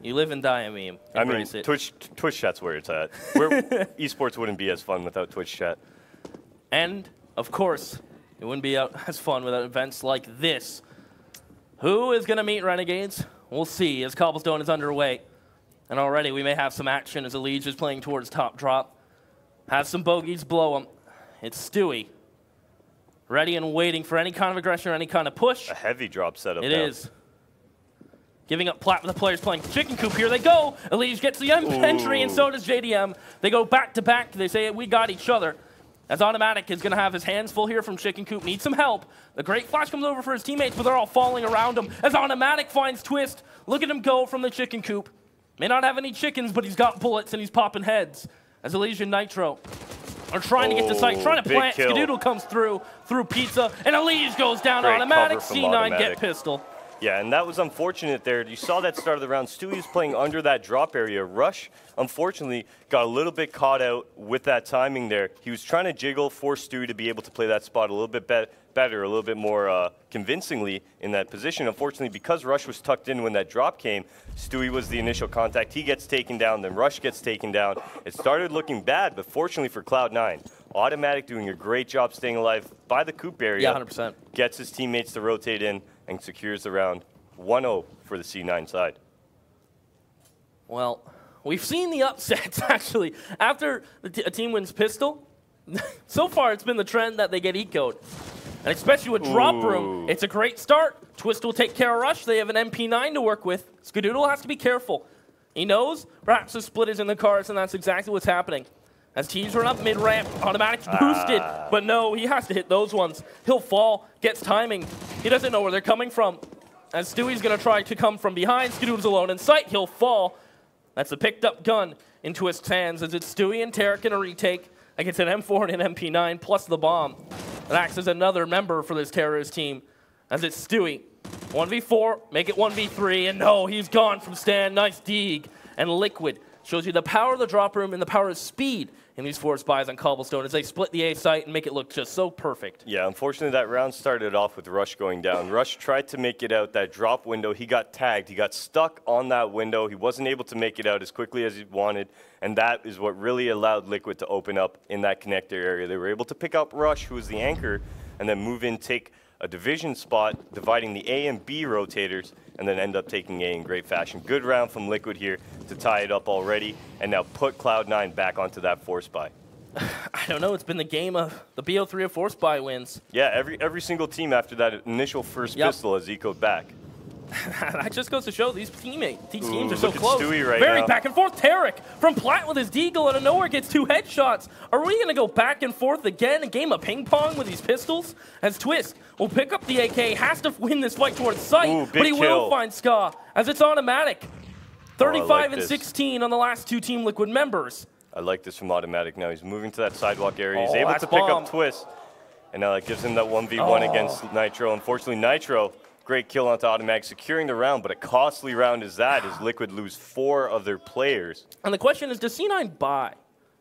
You live and die a meme. Embrace it. Twitch chat's where it's at. Esports wouldn't be as fun without Twitch chat. And, of course, it wouldn't be as fun without events like this. Who is going to meet Renegades? We'll see as Cobblestone is underway. And already we may have some action as Elige is playing towards top drop. Has some bogeys blow him. It's Stewie. Ready and waiting for any kind of aggression or any kind of push. A heavy drop setup. It is. Giving up plat with the players playing chicken coop. Here they go. Elige gets the entry, and so does JDM. They go back to back. They say, we got each other. As Automatic is going to have his hands full here from chicken coop. Needs some help. The great flash comes over for his teammates, but they're all falling around him. As Automatic finds Twist. Look at him go from the chicken coop. May not have any chickens, but he's got bullets, and he's popping heads. As Elige and Nitro are trying to get to site, trying to plant. Skadoodle comes through pizza, and Elige goes down. Great Automatic, cover from C9 Automatic. get pistol. Yeah, and that was unfortunate there. You saw that start of the round. Stewie was playing under that drop area. Rush, unfortunately, got a little bit caught out with that timing there. He was trying to jiggle for Stewie to be able to play that spot a little bit better, a little bit more convincingly in that position. Unfortunately, because Rush was tucked in when that drop came, Stewie was the initial contact. He gets taken down, then Rush gets taken down. It started looking bad, but fortunately for Cloud9, Automatic doing a great job staying alive by the coop area. Yeah, 100%. Gets his teammates to rotate in and secures the round. 1-0 for the C9 side. Well, we've seen the upsets, actually. After a team wins pistol, so far it's been the trend that they get eco'd. And especially with drop room, it's a great start. Twist will take care of Rush. They have an MP9 to work with. Skadoodle has to be careful. He knows perhaps the split is in the cards, and that's exactly what's happening. As T's run up mid-ramp, Automatic's boosted, but no, he has to hit those ones. He'll fall, gets timing. He doesn't know where they're coming from. As Stewie's going to try to come from behind, Skadoodle's alone in sight, he'll fall. That's a picked-up gun in Twist's hands, as it's Stewie and Tarek in a retake against an M4 and an MP9, plus the bomb. That acts as another member for this terrorist team, as it's Stewie. 1v4, make it 1v3, and no, he's gone from Stan. Nice dig. And Liquid shows you the power of the drop room and the power of speed in these four spies on Cobblestone as they split the A site and make it look just so perfect. Yeah, unfortunately that round started off with Rush going down. Rush tried to make it out that drop window. He got tagged. He got stuck on that window. He wasn't able to make it out as quickly as he wanted, and that is what really allowed Liquid to open up in that connector area. They were able to pick up Rush, who was the anchor, and then move in, take a division spot, dividing the A and B rotators, and then end up taking A in great fashion. Good round from Liquid here to tie it up already, and now put Cloud9 back onto that 4-spy. I don't know. It's been the game of the BO3 of 4-spy wins. Yeah, every single team after that initial first pistol has ecoed back. That just goes to show these teams are so close. Stewie right Very now. back and forth. Tarek from Platt with his deagle out of nowhere gets 2 headshots. Are we going to go back and forth again? A game of ping pong with these pistols? As Twist will pick up the AK, has to win this fight towards sight, but he will find Ska as it's Automatic. 35 and 16 on the last 2 Team Liquid members. I like this from Automatic now. He's moving to that sidewalk area. He's able to pick up Twist, and now that gives him that 1v1 against Nitro. Unfortunately, Nitro, great kill onto Automatic, securing the round, but a costly round is that as Liquid lose 4 of their players. And the question is, does C9 buy?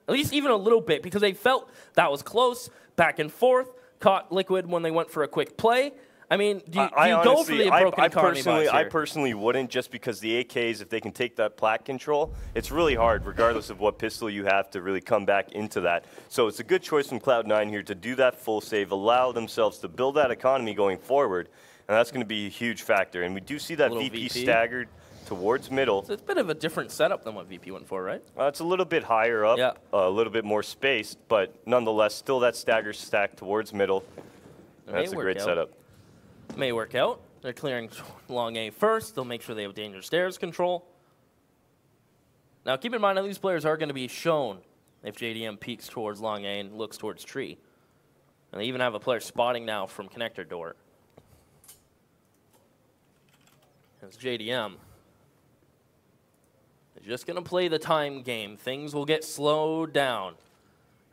At least even a little bit, because they felt that was close, back and forth, caught Liquid when they went for a quick play. I mean, do you go for the broken economy buys here? I personally wouldn't, just because the AKs, if they can take that plat control, it's really hard, regardless of what pistol you have, to really come back into that. So it's a good choice from Cloud9 here to do that full save, allow themselves to build that economy going forward, and that's going to be a huge factor. And we do see that VP staggered towards middle. So it's a bit of a different setup than what VP went for, right? It's a little bit higher up, a little bit more spaced, but nonetheless, still that stagger stack towards middle. And that's a great setup. May work out. They're clearing long A first. They'll make sure they have dangerous stairs control. Now, keep in mind that these players are going to be shown if JDM peeks towards long A and looks towards tree. And they even have a player spotting now from connector door. It's JDM. They're just going to play the time game. Things will get slowed down.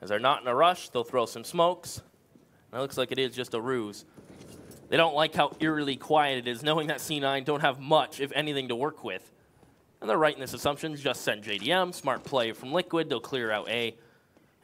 As they're not in a rush, they'll throw some smokes. And it looks like it is just a ruse. They don't like how eerily quiet it is, knowing that C9 don't have much, if anything, to work with. And they're right in this assumption. Just send JDM. Smart play from Liquid. They'll clear out A.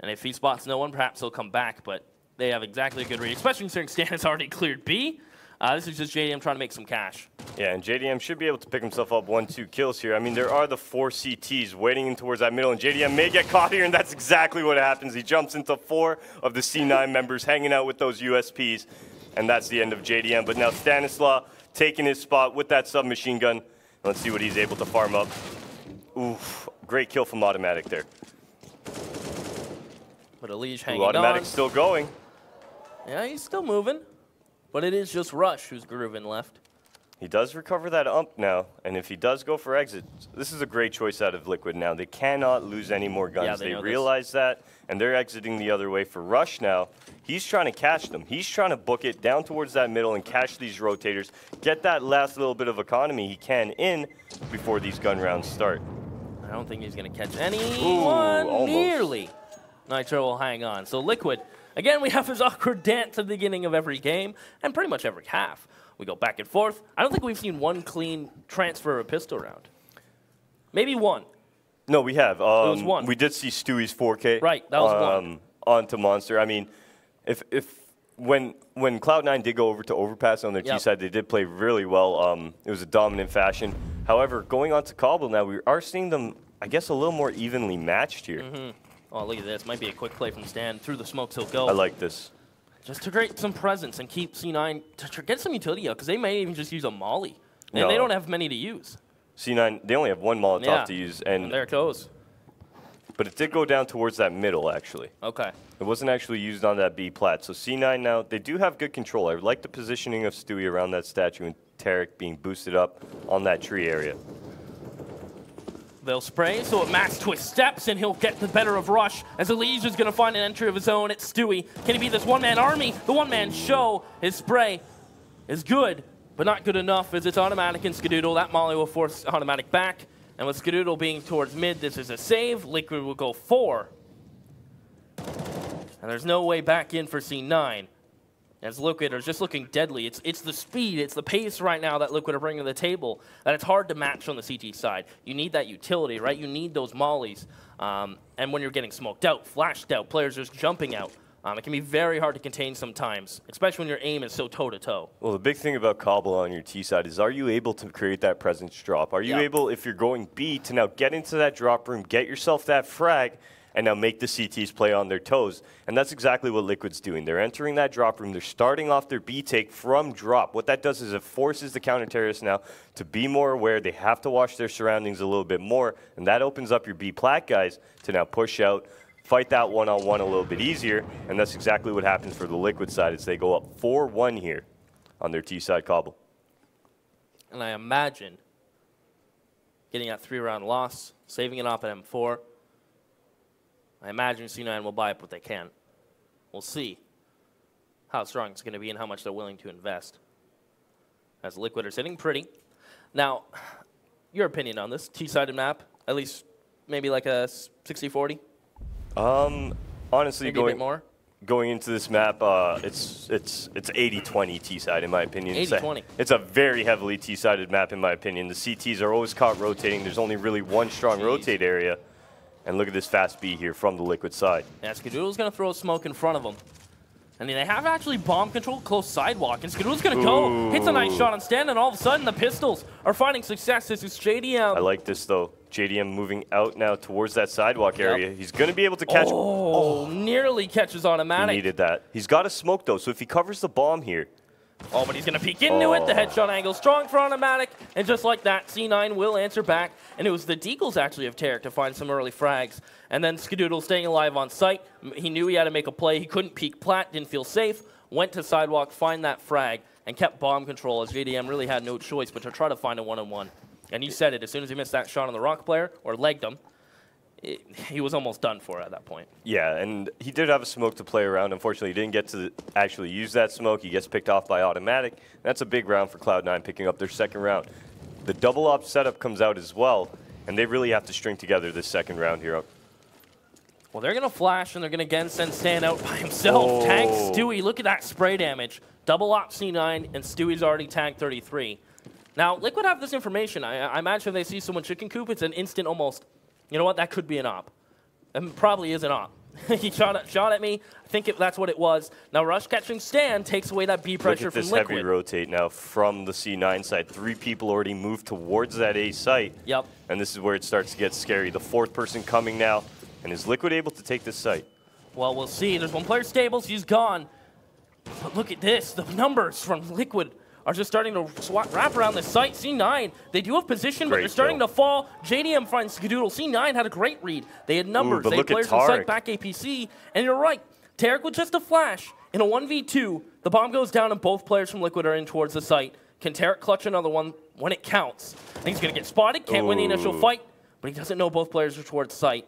And if he spots no one, perhaps he'll come back. But they have exactly a good read, especially considering Stan has already cleared B. This is just JDM trying to make some cash. Yeah, and JDM should be able to pick himself up 1-2 kills here. I mean, there are the 4 CTs waiting in towards that middle, and JDM may get caught here, and that's exactly what happens. He jumps into 4 of the C9 members hanging out with those USPs, and that's the end of JDM. But now Stanislaw taking his spot with that submachine gun. Let's see what he's able to farm up. Oof, great kill from Automatic there. But Elige hanging on. Automatic's still going. Yeah, he's still moving. But it is just Rush who's grooving left. He does recover that ump now, and if he does go for exit, this is a great choice out of Liquid now. They cannot lose any more guns. Yeah, they realize that, and they're exiting the other way. For Rush now, he's trying to catch them. He's trying to book it down towards that middle and catch these rotators, get that last little bit of economy he can in before these gun rounds start. I don't think he's going to catch anyone nearly. Nitro will hang on. So Liquid, again, we have his awkward dance at the beginning of every game and pretty much every half. We go back and forth. I don't think we've seen one clean transfer of pistol round. Maybe one. No, we have. It was one. We did see Stewie's 4K. Right, that was one. Onto Monster. I mean, when Cloud9 did go over to Overpass on their T side, they did play really well. It was a dominant fashion. However, going on to Cobble now, we are seeing them, I guess, a little more evenly matched here. Oh, look at this. Might be a quick play from Stan. Through the smokes, he'll go. I like this. Just to create some presence and keep C9, to get some utility out, because they may even just use a molly. And they don't have many to use. C9, they only have one Molotov to use. And there it goes. But it did go down towards that middle, actually. Okay. It wasn't actually used on that B plat. So C9 now, they do have good control. I like the positioning of Stewie around that statue and Tarek being boosted up on that tree area. They'll spray, so it max twist steps, and he'll get the better of Rush, as Elige is going to find an entry of his own. It's Stewie. Can he be this one-man army? The one-man show. His spray is good, but not good enough, as it's Automatic and Skadoodle. That molly will force Automatic back, and with Skadoodle being towards mid, this is a save. Liquid will go 4. And there's no way back in for C9. As Liquid are just looking deadly. It's the speed, it's the pace right now that Liquid are bringing to the table that it's hard to match on the CT side. You need that utility, right? You need those mollies. And when you're getting smoked out, flashed out, players just jumping out, it can be very hard to contain sometimes, especially when your aim is so toe-to-toe. Well, the big thing about Cobble on your T side is, are you able to create that presence drop? Are you able, if you're going B, to now get into that drop room, get yourself that frag, and now make the CTs play on their toes? And that's exactly what Liquid's doing. They're entering that drop room. They're starting off their B take from drop. What that does is it forces the counter-terrorists now to be more aware. They have to watch their surroundings a little bit more, and that opens up your B plat guys to now push out, fight that one-on-one a little bit easier, and that's exactly what happens for the Liquid side as they go up 4-1 here on their T side Cobble. And I imagine getting that 3-round loss, saving it off at M4, I imagine C9 will buy up what they can. We'll see how strong it's going to be and how much they're willing to invest. As Liquid are sitting pretty. Now, your opinion on this T-sided map, at least maybe like a 60-40? Honestly, maybe a bit more? Going into this map, it's 80-20 T-side in my opinion. 80-20. It's a very heavily T-sided map in my opinion. The CTs are always caught rotating. There's only really one strong rotate area. And look at this fast B here from the Liquid side. Yeah, Skadoodle's going to throw smoke in front of him. I mean, they have actually bomb control close sidewalk, and Skadoodle's going to go. Hits a nice shot on Stan, and all of a sudden the pistols are finding success. This is JDM. I like this, though. JDM moving out now towards that sidewalk area. He's going to be able to catch. Oh, nearly catches Automatic. He needed that. He's got a smoke, though, so if he covers the bomb here. Oh, but he's going to peek into it. The headshot angle strong for Automatic. And just like that, C9 will answer back. And it was the Deagles actually of Tarek to find some early frags. And then Skadoodle staying alive on site. He knew he had to make a play. He couldn't peek plat, didn't feel safe. Went to sidewalk, find that frag, and kept bomb control as JDM really had no choice but to try to find a one-on-one. And you said it, as soon as he missed that shot on the rock player, or legged him, he was almost done for at that point. Yeah, and he did have a smoke to play around. Unfortunately, he didn't get to actually use that smoke. He gets picked off by Automatic. That's a big round for Cloud9, picking up their second round. The double op setup comes out as well, and they really have to string together this second round here. Well, they're going to flash, and they're going to again send Stan out by himself. Tag Stewie. Look at that spray damage. Double op C9, and Stewie's already tagged 33. Now, Liquid have this information. I imagine if they see someone chicken coop, it's an instant almost, you know what, that could be an op. It probably is an op. He shot at me. I think that's what it was. Now Rush catching Stan takes away that B pressure from Liquid. Look at this heavy rotate now from the C9 side. 3 people already moved towards that A site. Yep. And this is where it starts to get scary. The 4th person coming now. And is Liquid able to take this site? Well, we'll see. There's one player stable. He's gone. But look at this. The numbers from Liquid are just starting to wrap around the site. C9, they do have position, but they're starting to fall. JDM finds Skadoodle. C9 had a great read. They had numbers. They had players in sight, back APC. And you're right. Tarek with just a flash. In a 1v2, the bomb goes down and both players from Liquid are in towards the site. Can Tarek clutch another one when it counts? I think he's going to get spotted. Can't win the initial fight, but he doesn't know both players are towards site.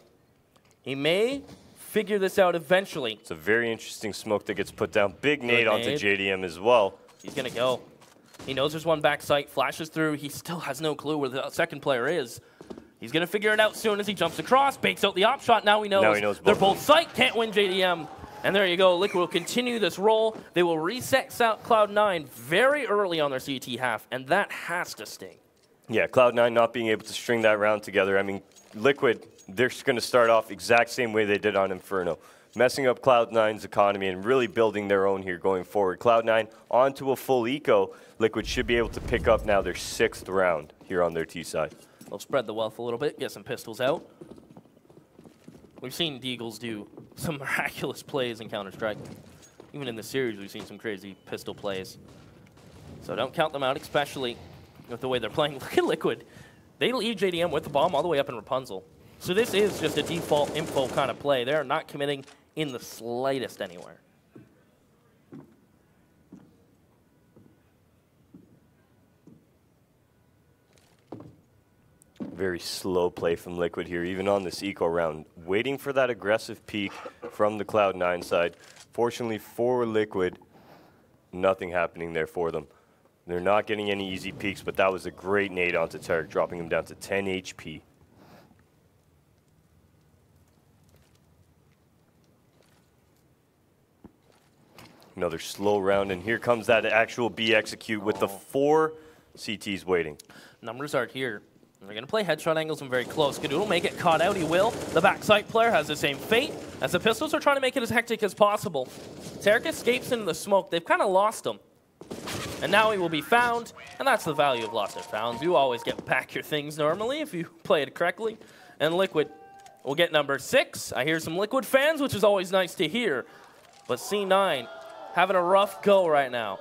He may figure this out eventually. It's a very interesting smoke that gets put down. Big nade onto JDM as well. He's going to go. He knows there's one back site, flashes through. He still has no clue where the second player is. He's going to figure it out soon as he jumps across, bakes out the op shot. Now he knows they're both site, can't win JDM. And there you go. Liquid will continue this roll. They will reset Cloud9 very early on their CT half, and that has to sting. Yeah, Cloud9 not being able to string that round together. I mean, Liquid, they're going to start off exact same way they did on Inferno, messing up Cloud9's economy and really building their own here going forward. Cloud9 onto a full eco. Liquid should be able to pick up now their 6th round here on their T side. They'll spread the wealth a little bit, get some pistols out. We've seen Deagles do some miraculous plays in Counter-Strike. Even in the series, we've seen some crazy pistol plays. So don't count them out, especially with the way they're playing. Look at Liquid. They lead JDM with the bomb all the way up in Rapunzel. So this is just a default info kind of play. They're not committing in the slightest anywhere. Very slow play from Liquid here, even on this eco round. Waiting for that aggressive peak from the Cloud9 side. Fortunately for Liquid, nothing happening there for them. They're not getting any easy peaks, but that was a great nade onto Tarek, dropping him down to 10 HP. Another slow round, and here comes that actual B execute with the 4 CTs waiting. Numbers are here. They're going to play headshot angles and very close. Skadoodle may get caught out. He will. The backside player has the same fate as the pistols are trying to make it as hectic as possible. Tarek escapes into the smoke. They've kind of lost him. And now he will be found, and that's the value of lost and found. You always get back your things normally if you play it correctly. And Liquid will get number 6. I hear some Liquid fans, which is always nice to hear. But C9 having a rough go right now.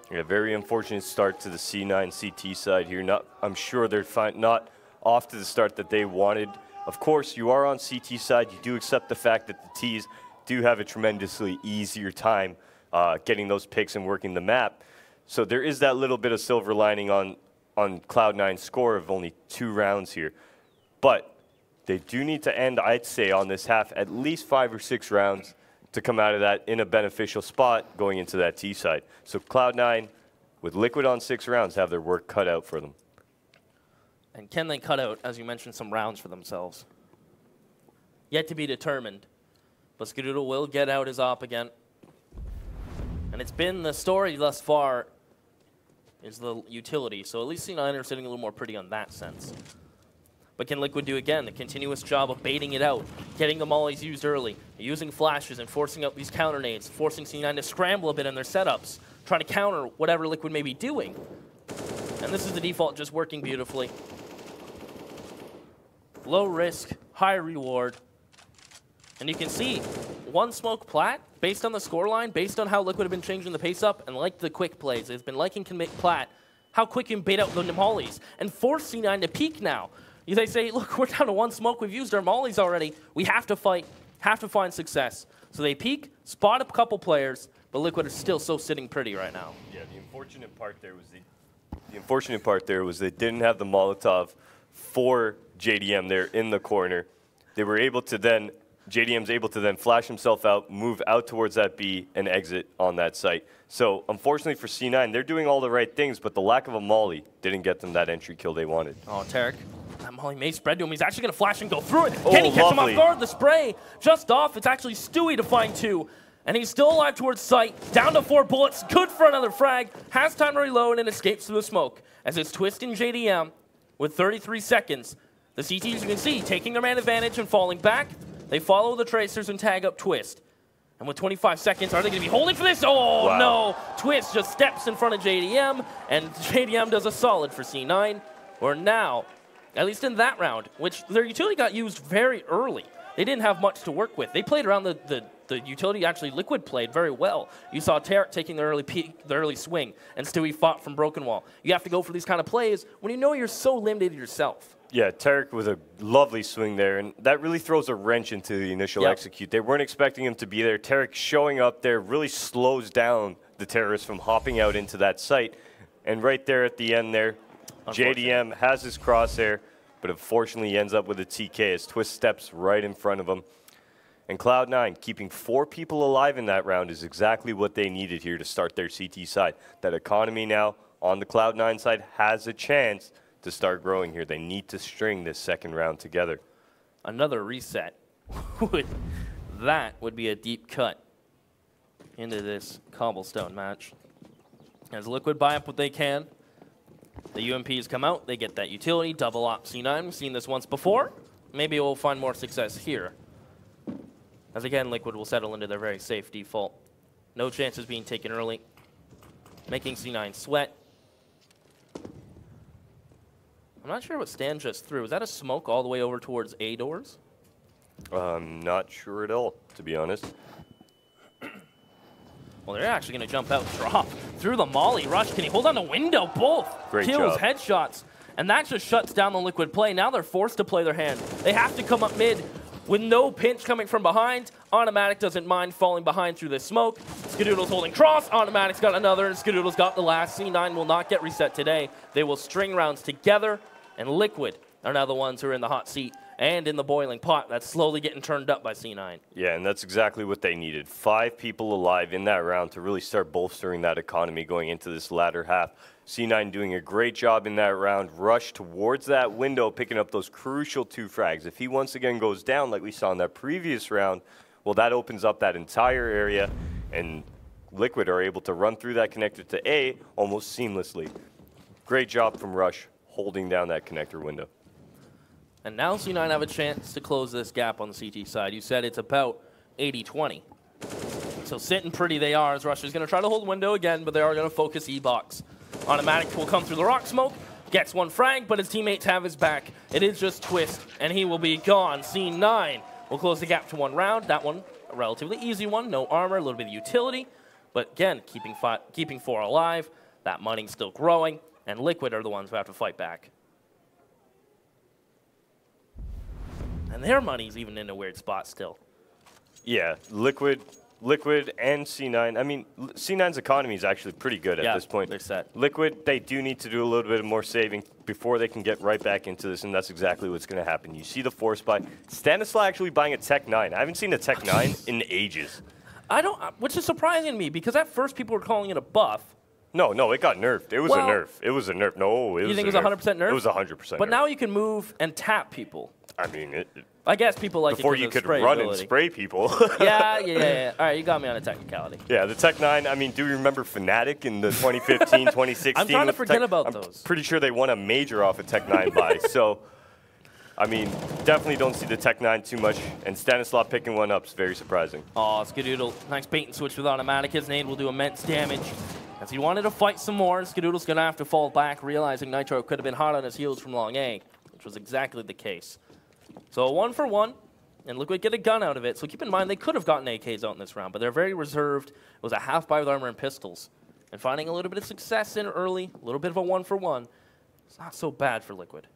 Yeah, very unfortunate start to the C9 CT side here. I'm sure they're not off to the start that they wanted. Of course, you are on CT side. You do accept the fact that the Ts do have a tremendously easier time getting those picks and working the map. So there is that little bit of silver lining on Cloud9's score of only 2 rounds here. But they do need to end, I'd say, on this half at least 5 or 6 rounds to come out of that in a beneficial spot going into that T side. So Cloud9, with Liquid on 6 rounds, have their work cut out for them. And can they cut out, as you mentioned, some rounds for themselves? Yet to be determined. But Skadoodle will get out his op again. And it's been the story thus far is the utility. So at least C9 are sitting a little more pretty on that sense. But can Liquid do again the continuous job of baiting it out, getting the mollies used early, using flashes and forcing out these counter nades, forcing C9 to scramble a bit in their setups, trying to counter whatever Liquid may be doing. And this is the default just working beautifully. Low risk, high reward. And you can see one smoke plat, based on the scoreline, based on how Liquid have been changing the pace up, and like the quick plays, they've been liking plat, how quick you can bait out the mollies and force C9 to peek now. They say, look, we're down to 1 smoke. We've used our mollies already. We have to fight, have to find success. So they peek, spot a couple players, but Liquid is still so sitting pretty right now. Yeah, the unfortunate part there was they didn't have the Molotov for JDM there in the corner. They were able to then, JDM's able to then flash himself out, move out towards that B, and exit on that site. So unfortunately for C9, they're doing all the right things, but the lack of a molly didn't get them that entry kill they wanted. Oh, Tarek. That molly may spread to him. He's actually going to flash and go through it. Can he catch him off guard? The spray just off. It's actually Stewie to find 2. And he's still alive towards sight. Down to 4 bullets. Good for another frag. Has time to reload and escapes through the smoke. As it's Twist and JDM with 33 seconds. The CTs, you can see, taking their man advantage and falling back. They follow the tracers and tag up Twist. And with 25 seconds, are they going to be holding for this? Oh, wow. no. Twist just steps in front of JDM, and JDM does a solid for C9. Or now, at least in that round, which their utility got used very early. They didn't have much to work with. They played around the utility. Actually, Liquid played very well. You saw Tarek taking the early peak, the early swing, and Stewie fought from Broken Wall. You have to go for these kind of plays when you know you're so limited yourself. Yeah, Tarek with a lovely swing there, and that really throws a wrench into the initial execute. They weren't expecting him to be there. Tarek showing up there really slows down the terrorists from hopping out into that site. And right there at the end there, JDM has his crosshair, but unfortunately he ends up with a TK as Twist steps right in front of him. And Cloud9, keeping 4 people alive in that round is exactly what they needed here to start their CT side. That economy now on the Cloud9 side has a chance to start growing here. They need to string this second round together. Another reset. That would be a deep cut into this cobblestone match. As Liquid buy up what they can, the UMPs come out, they get that utility, double op C9. We've seen this once before. Maybe we'll find more success here. As again, Liquid will settle into their very safe default. No chances being taken early, making C9 sweat. I'm not sure what Stan just threw. Is that a smoke all the way over towards A doors? I'm not sure at all, to be honest. Well, they're actually going to jump out, drop through the molly. Rush, can he hold on to window? Both Great kills, job. headshots. And that just shuts down the Liquid play. Now they're forced to play their hand. They have to come up mid with no pinch coming from behind. Automatic doesn't mind falling behind through the smoke. Skadoodle's holding cross. Automatic's got another, and Skadoodle's got the last. C9 will not get reset today. They will string rounds together, and Liquid are now the ones who are in the hot seat and in the boiling pot that's slowly getting turned up by C9. Yeah, and that's exactly what they needed. 5 people alive in that round to really start bolstering that economy going into this latter half. C9 doing a great job in that round. Rush towards that window, picking up those crucial 2 frags. If he once again goes down like we saw in that previous round, well, that opens up that entire area, and Liquid are able to run through that connector to A almost seamlessly. Great job from Rush holding down that connector window. And now C9 have a chance to close this gap on the CT side. You said it's about 80-20. So sitting pretty they are, as Rush is going to try to hold window again, but they are going to focus E-box. Automatic will come through the rock smoke, gets 1 frag, but his teammates have his back. It is just Twist, and he will be gone. C9 will close the gap to 1 round. That one, a relatively easy one. No armor, a little bit of utility. But again, keeping 4 alive. That money's still growing, and Liquid are the ones who have to fight back. And their money's even in a weird spot still. Yeah, Liquid and C9. I mean, C9's economy is actually pretty good at this point. They're set. Liquid, they do need to do a little bit more saving before they can get right back into this, and that's exactly what's going to happen. You see the force buy. Stanislav actually buying a Tech 9. I haven't seen a Tech 9 in ages. Which is surprising to me, because at first people were calling it a buff. No, it got nerfed. It was a nerf. It was a nerf. No, it was. You think it was 100% nerf? It was 100%. But now you can move and tap people. I mean, I guess people like before it you of could spray run ability. and spray people. Yeah. All right, you got me on a technicality. Yeah, the Tech 9, I mean, do you remember Fnatic in the 2015, 2016? I'm trying to forget about those. I'm pretty sure they won a major off a Tech 9 buy. So, I mean, definitely don't see the Tech 9 too much. And Stanislav picking one up is very surprising. Oh, Skadoodle. Nice bait and switch with Automatic. His nade will do immense damage. As he wanted to fight some more, Skadoodle's going to have to fall back, realizing Nitro could have been hot on his heels from long A, which was exactly the case. So a 1-for-1, and Liquid get a gun out of it. So keep in mind, they could have gotten AKs out in this round, but they're very reserved. It was a half buy with armor and pistols. And finding a little bit of success in early, a little bit of a 1-for-1, it's not so bad for Liquid.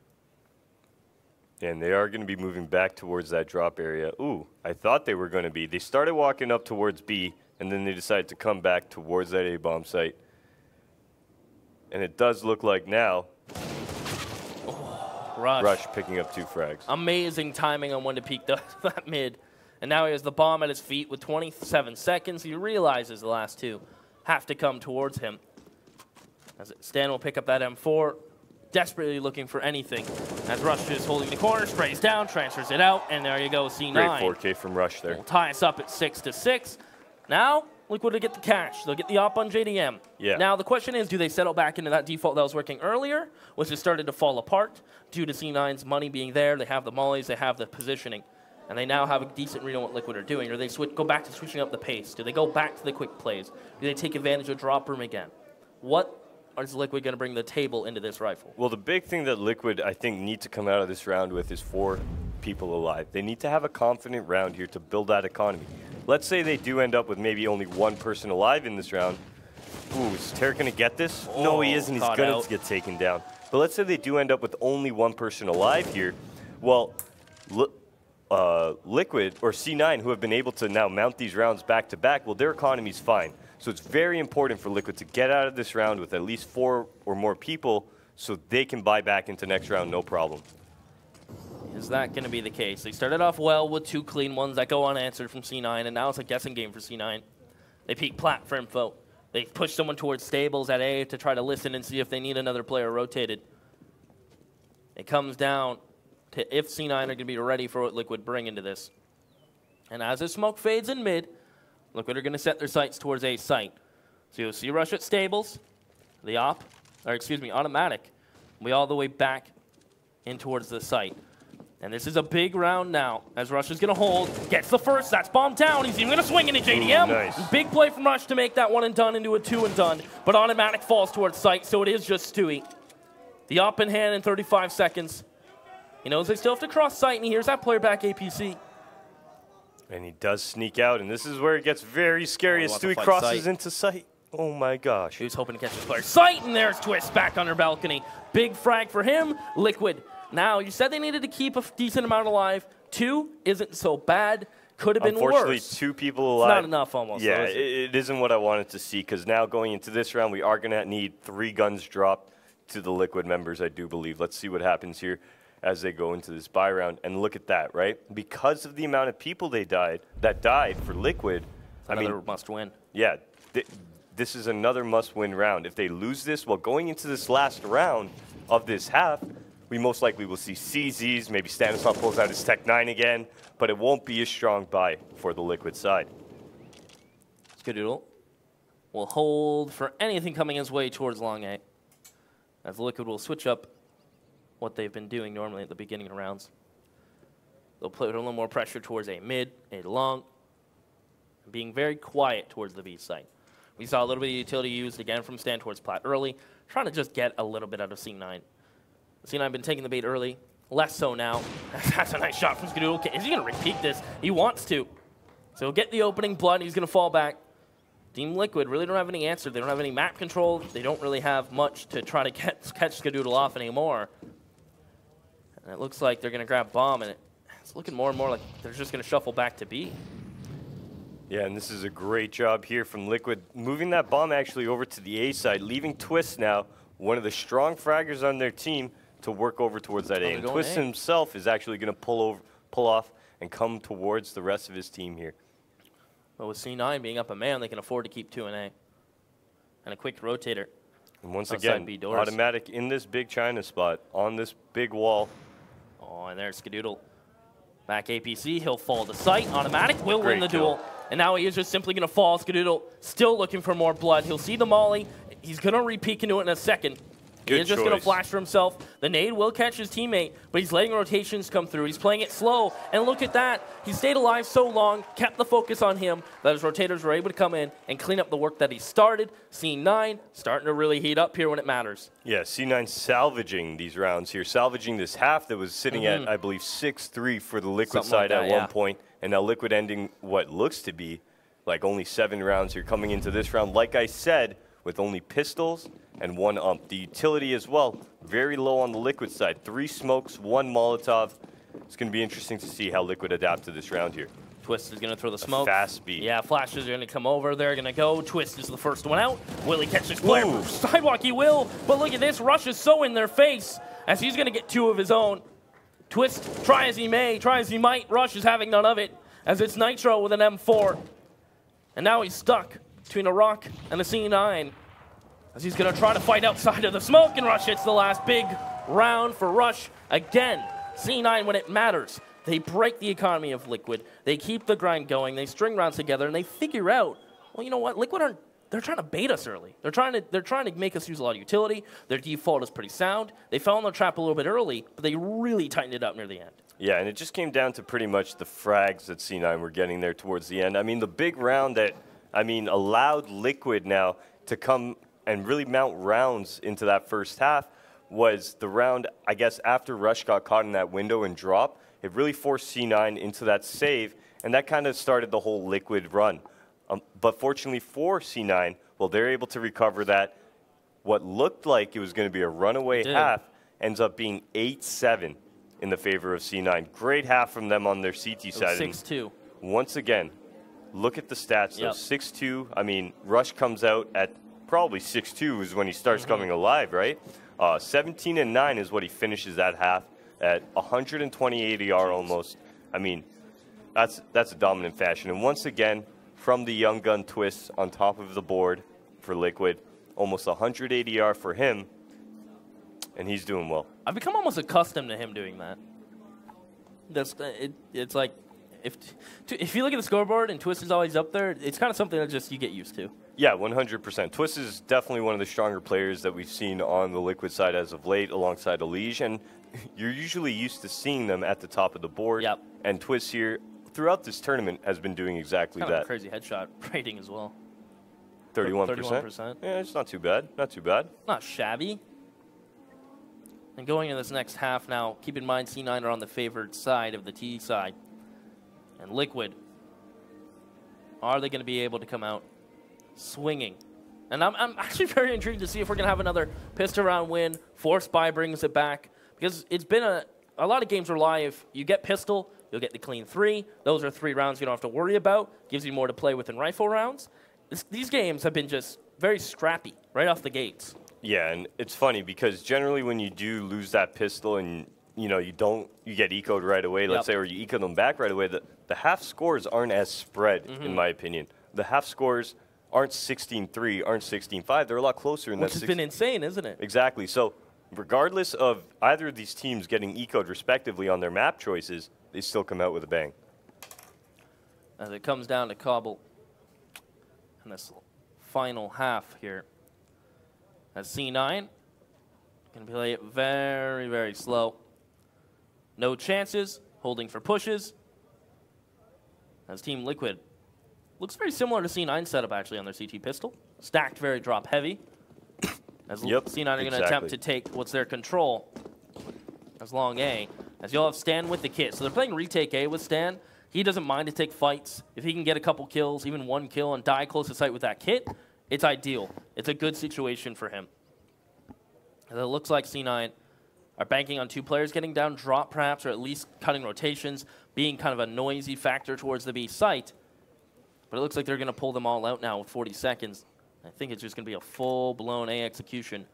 And they are going to be moving back towards that drop area. Ooh, I thought they were going to be. They started walking up towards B, and then they decided to come back towards that A-bomb site. And it does look like now, Rush picking up 2 frags. Amazing timing on when to peek that mid. And now he has the bomb at his feet with 27 seconds. He realizes the last 2 have to come towards him. As Stan will pick up that M4, desperately looking for anything. As Rush is holding the corner, sprays down, transfers it out, and there you go, C9. Great 4K from Rush there. Will tie us up at 6-6. Now, Liquid will get the cash. They'll get the op on JDM. Yeah. Now, the question is, do they settle back into that default that was working earlier, which has started to fall apart due to C9's money being there? They have the mollies, they have the positioning. and they now have a decent read on what Liquid are doing, or they go back to switching up the pace? Do they go back to the quick plays? Do they take advantage of drop room again? What is Liquid going to bring to the table into this rifle? Well, the big thing that Liquid, I think, need to come out of this round with is 4 people alive. They need to have a confident round here to build that economy. Let's say they do end up with maybe only 1 person alive in this round. Ooh, is Terek going to get this? Oh, no, he isn't. He's going to get taken down. But let's say they do end up with only 1 person alive here. Well, Liquid or C9, who have been able to now mount these rounds back-to-back, well, their economy's fine. So it's very important for Liquid to get out of this round with at least 4 or more people so they can buy back into next round, no problem. Is that going to be the case? They started off well with 2 clean ones that go unanswered from C9, and now it's a guessing game for C9. They peek plat for info. They push someone towards stables at A to try to listen and see if they need another player rotated. It comes down to if C9 are going to be ready for what Liquid bring into this. And as the smoke fades in mid, Liquid are going to set their sights towards A site. So you'll see rush at stables, the automatic, will be all the way back in towards the site. And this is a big round now, as Rush is going to hold, gets the first, that's bomb down, he's even going to swing into JDM. Ooh, nice. Big play from Rush to make that 1 and done into a 2 and done, but automatic falls towards site, so it is just Stewie. The up in hand in 35 seconds. He knows they still have to cross site, and he hears that player back APC. And he does sneak out, and this is where it gets very scary as Stewie crosses into sight. Oh my gosh. He was hoping to catch his player. Sight, and there's Twist back under balcony. Big frag for him. Liquid. Now, you said they needed to keep a decent amount alive. 2 isn't so bad. Could have been worse. Unfortunately, 2 people alive. It's not enough almost. Yeah, it isn't what I wanted to see, because now going into this round, we are going to need 3 guns dropped to the Liquid members, I do believe. Let's see what happens here as they go into this buy round. And look at that, right? Because of the amount of people that died for Liquid. Another must win. Yeah, this is another must-win round. If they lose this, well, going into this last round of this half, we most likely will see CZs, maybe Stanislav pulls out his Tech 9 again, but it won't be a strong buy for the Liquid side. Skadoodle will hold for anything coming his way towards long A, as the Liquid will switch up what they've been doing normally at the beginning of rounds. They'll put a little more pressure towards a mid, a long, and being very quiet towards the B site. We saw a little bit of utility used again from Stan towards plat early, trying to just get a little bit out of C9. C9 been taking the bait early, less so now. That's a nice shot from Skadoodle. Is he going to repeat this? He wants to. So he'll get the opening blood, he's going to fall back. Team Liquid really don't have any answer. They don't have any map control. They don't really have much to try to catch Skadoodle off anymore. And it looks like they're going to grab bomb, and it's looking more and more like they're just going to shuffle back to B. Yeah, and this is a great job here from Liquid, moving that bomb actually over to the A side, leaving Twist now, one of the strong fraggers on their team, to work over towards that A. And Twist himself is actually going to pull off and come towards the rest of his team here. But with C9 being up a man, they can afford to keep 2 and A. And a quick rotator. And once again, automatic in this big China spot, on this big wall. Oh, and there's Skadoodle. Back APC, he'll fall to sight. Automatic will win the duel. And now he is just simply going to fall. Skadoodle still looking for more blood. He'll see the molly. He's going to re-peek into it in a second. He is just going to flash for himself. The nade will catch his teammate, but he's letting rotations come through. He's playing it slow, and look at that. He stayed alive so long, kept the focus on him, that his rotators were able to come in and clean up the work that he started. C9 starting to really heat up here when it matters. Yeah, C9 salvaging these rounds here, salvaging this half that was sitting at, I believe, 6-3 for the Liquid side at one point, and now Liquid ending what looks to be like only 7 rounds here coming into this round. Like I said, with only pistols and 1 ump. The utility as well, very low on the Liquid side. 3 smokes, 1 Molotov. It's going to be interesting to see how Liquid adapt to this round here. Twist is going to throw the smoke. Fast speed. Yeah, flashes are going to come over. They're going to go. Twist is the first one out. Will he catch his player? Sidewalk, he will. But look at this. Rush is so in their face as he's going to get 2 of his own. Twist, try as he may, try as he might. Rush is having none of it as it's Nitro with an M4. And now he's stuck between a rock and a C9 as he's going to try to fight outside of the smoke, and Rush hits the last big round for Rush. Again, C9 when it matters. They break the economy of Liquid. They keep the grind going. They string rounds together, and they figure out, well, you know what? Liquid aren't, they're trying to bait us early. They're trying to make us use a lot of utility. Their default is pretty sound. They fell in the trap a little bit early, but they really tightened it up near the end. Yeah, and it just came down to pretty much the frags that C9 were getting there towards the end. I mean, the big round that, allowed Liquid now to come and really mount rounds into that first half was the round, I guess, after Rush got caught in that window and drop. It really forced C9 into that save, and that kind of started the whole Liquid run. But fortunately for C9, well, they're able to recover that. What looked like it was going to be a runaway half ends up being 8-7 in the favor of C9. Great half from them on their CT side. 6-2. Once again, look at the stats. Yep. 6-2. I mean, Rush comes out at probably 6-2 is when he starts coming alive, right? 17-9 is what he finishes that half at 120 ADR almost. I mean, that's a dominant fashion. And once again, from the Young Gun twist on top of the board for Liquid, almost 100 ADR for him, and he's doing well. I've become almost accustomed to him doing that. It's like, if you look at the scoreboard and Twist is always up there, it's kind of something that just you get used to. Yeah, 100%. Twist is definitely one of the stronger players that we've seen on the Liquid side as of late, alongside Elige, and you're usually used to seeing them at the top of the board. Yep. And Twist here, throughout this tournament, has been doing exactly kind of that. A crazy headshot rating as well. 31%? 31%. Yeah, it's not too bad. Not too bad. Not shabby. And going into this next half now, keep in mind C9 are on the favored side of the T side. And Liquid, are they going to be able to come out swinging? And I'm actually very intrigued to see if we're going to have another pistol round win. Force Buy brings it back. Because it's been a lot of games rely, if you get pistol, you'll get the clean 3. Those are 3 rounds you don't have to worry about. Gives you more to play with in rifle rounds. These games have been just very scrappy right off the gates. Yeah, and it's funny because generally when you do lose that pistol and you get eco'd right away, let's say, or you eco them back right away, the half scores aren't as spread, in my opinion. The half scores aren't 16-3, aren't 16-5. They're a lot closer. Which has been insane, isn't it? Exactly. So regardless of either of these teams getting eco'd respectively on their map choices, they still come out with a bang. As it comes down to Cobble in this final half here. As C9 going to play it very, very slow. No chances, holding for pushes. As Team Liquid looks very similar to C9's setup actually on their CT pistol. Stacked very drop heavy. As C9 are going to attempt to take what's their control as long A. As you'll have Stan with the kit. So they're playing retake A with Stan. He doesn't mind to take fights. If he can get a couple kills, even 1 kill, and die close to sight with that kit, it's ideal. It's a good situation for him. As it looks like C9 are banking on 2 players getting down drop perhaps, or at least cutting rotations, being kind of a noisy factor towards the B site. But it looks like they're going to pull them all out now with 40 seconds. I think it's just going to be a full-blown A execution.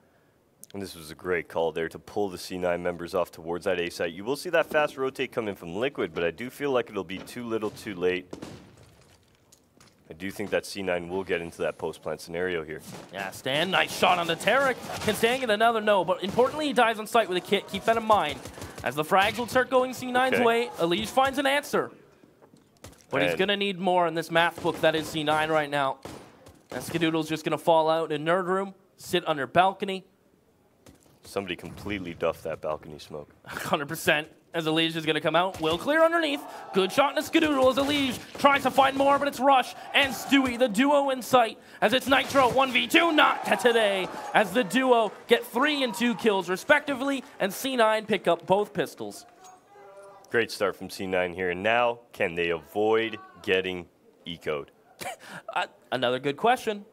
And this was a great call there to pull the C9 members off towards that A site. You will see that fast rotate come in from Liquid, but I do feel like it'll be too little too late. I do think that C9 will get into that post-plant scenario here. Yeah, Stan, nice shot on the Tarek. Can Stan get another? No, but importantly, he dies on sight with a kit. Keep that in mind. As the frags will start going C9's way, Elige finds an answer. But he's going to need more in this math book that is C9 right now. And Skadoodle's just going to fall out in Nerd Room, sit under balcony. Somebody completely duffed that balcony smoke. 100%. As Elige is going to come out, will clear underneath. Good shot in a Skadoodle as Elige tries to find more, but it's Rush and Stewie, the duo in sight. As it's Nitro 1v2, not today. As the duo get 3 and 2 kills respectively, and C9 pick up both pistols. Great start from C9 here. And now, can they avoid getting eco'd? Another good question.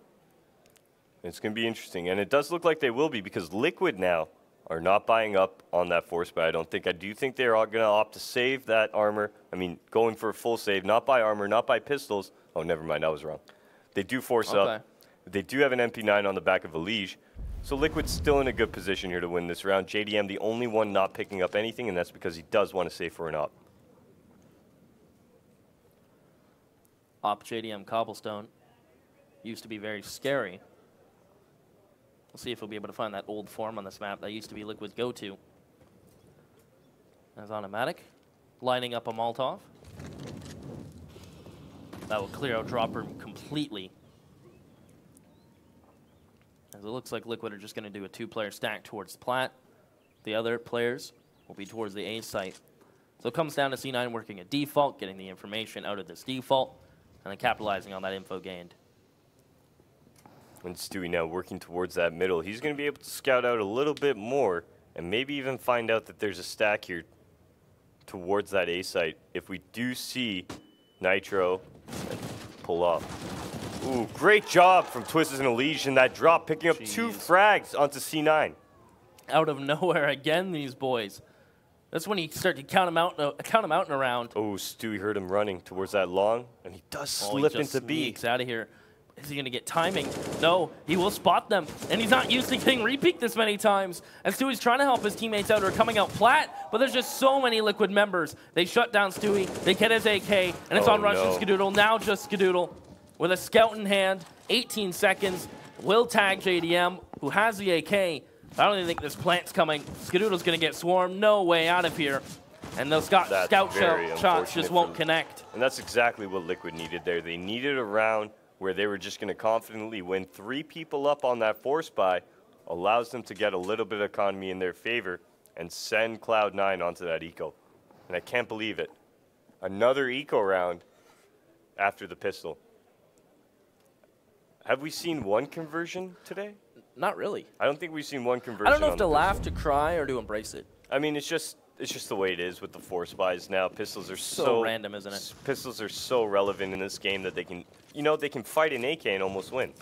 It's going to be interesting, and it does look like they will be because Liquid now are not buying up on that force buy. I do think they're all going to opt to save that armor. I mean, going for a full save, not buy armor, not buy pistols. Oh, never mind, I was wrong. They do force up. They do have an MP9 on the back of Elige. So Liquid's still in a good position here to win this round. JDM, the only one not picking up anything, and that's because he does want to save for an op. Op JDM Cobblestone used to be very scary. We'll see if we'll be able to find that old form on this map that used to be Liquid's go-to. As automatic, lining up a Molotov. That will clear out drop room completely. As it looks like Liquid are just going to do a 2-player stack towards the plat. The other players will be towards the A site. So it comes down to C9 working a default, getting the information out of this default, and then capitalizing on that info gained. And Stewie now working towards that middle. He's going to be able to scout out a little bit more and maybe even find out that there's a stack here towards that A site. If we do see Nitro pull off. Ooh, great job from Twisted and Elige in that drop, picking up 2 frags onto C9. Out of nowhere again, these boys. That's when you start to count them out and around. Oh, Stewie heard him running towards that long, and he does slip into B. Sneaks out of here. Is he going to get timing? No, he will spot them, and he's not used to getting repeat this many times. And Stewie's trying to help his teammates out who are coming out flat, but there's just so many Liquid members. They shut down Stewie, they get his AK, and it's on Rush and Skadoodle. Now just Skadoodle with a scout in hand, 18 seconds, will tag JDM, who has the AK. I don't even think this plant's coming. Skadoodle's going to get swarmed. No way out of here. And those scout shots just won't connect. And that's exactly what Liquid needed there. They needed a round where they were just going to confidently win. 3 people up on that force buy allows them to get a little bit of economy in their favor and send Cloud9 onto that eco. And I can't believe it. Another eco round after the pistol. Have we seen one conversion today? Not really. I don't think we've seen one conversion. I don't know if to laugh, to cry, or to embrace it. I mean, it's just the way it is with the force buys now. Pistols are so random, isn't it? Pistols are so relevant in this game that they can, they can fight an AK and almost win.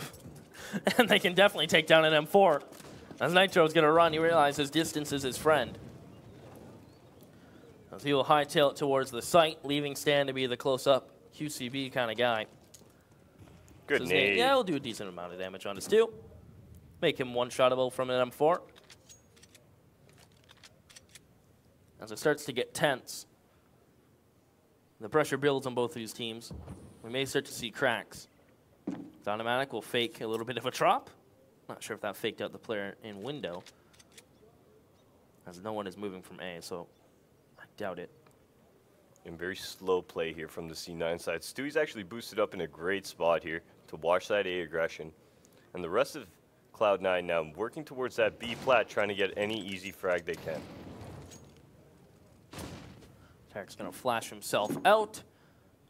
And they can definitely take down an M4. As Nitro's going to run, he realizes distance is his friend. As he will hightail it towards the site, leaving Stan to be the close-up QCB kind of guy. Good nade. Yeah, he'll do a decent amount of damage on his Stu. Make him one-shottable from an M4. As it starts to get tense, the pressure builds on both of these teams. We may start to see cracks. Automatic will fake a little bit of a drop. Not sure if that faked out the player in window, as no one is moving from A, so I doubt it. And very slow play here from the C9 side. Stewie's actually boosted up in a great spot here to watch that A aggression. And the rest of Cloud9 now working towards that B plat, trying to get any easy frag they can. Tarek's going to flash himself out.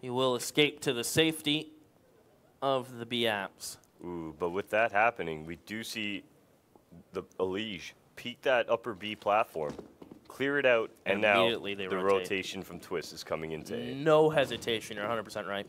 He will escape to the safety of the B apps. Ooh, but with that happening, we do see the Elige peek that upper B platform, clear it out, and now the rotation from Twist is coming into A. No hesitation, you're 100% right.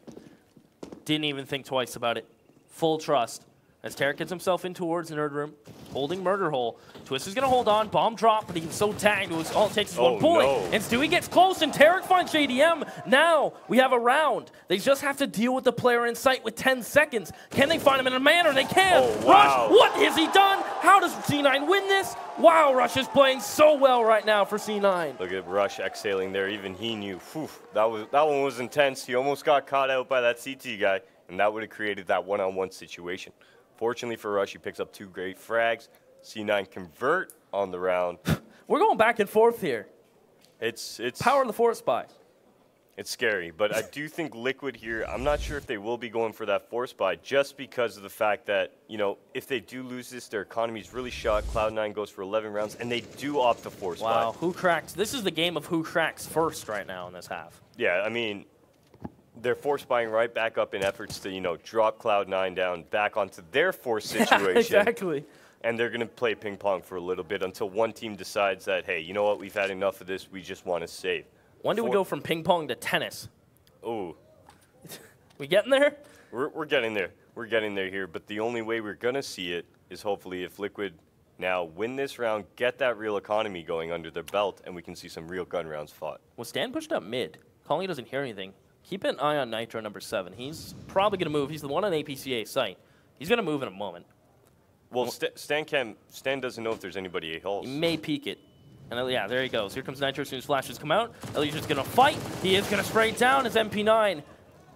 Didn't even think twice about it. Full trust. As Tarek gets himself in towards the nerd room, holding murder hole. Twist is going to hold on, bomb drop, but he's so tagged, all it takes is 1 point. No. And Stewie gets close, and Tarek finds JDM. Now we have a round. They just have to deal with the player in sight with 10 seconds. Can they find him in a manner? They can. Oh, wow. Rush, what has he done? How does C9 win this? Wow, Rush is playing so well right now for C9. Look at Rush exhaling there. Even he knew. Whew, that one was intense. He almost got caught out by that CT guy, and that would have created that one-on-one situation. Fortunately for Rush, he picks up 2 great frags. C9 convert on the round. We're going back and forth here. It's power of the force buy. It's scary, but I do think Liquid here, I'm not sure if they will be going for that force buy just because of the fact that, if they do lose this, their economy's really shot. Cloud9 goes for 11 rounds, and they do opt to force buy. Wow, who cracks? This is the game of who cracks first right now in this half. Yeah, I mean, they're force buying right back up in efforts to, drop Cloud9 down back onto their force situation. Yeah, exactly. And they're going to play ping pong for a little bit until one team decides that, hey, you know what, we've had enough of this, we just want to save. When do we go from ping pong to tennis? Oh. We getting there? We're getting there. We're getting there here, but the only way we're going to see it is hopefully if Liquid now win this round, get that real economy going under their belt, and we can see some real gun rounds fought. Well, Stan pushed up mid. Collie doesn't hear anything. Keep an eye on Nitro number 7. He's probably going to move. He's the one on APCA site. He's going to move in a moment. Well, Stan doesn't know if there's anybody A-holes. He may peek it. And yeah, there he goes. Here comes Nitro as soon as flashes come out. Elijah's going to fight. He is going to spray down his MP9.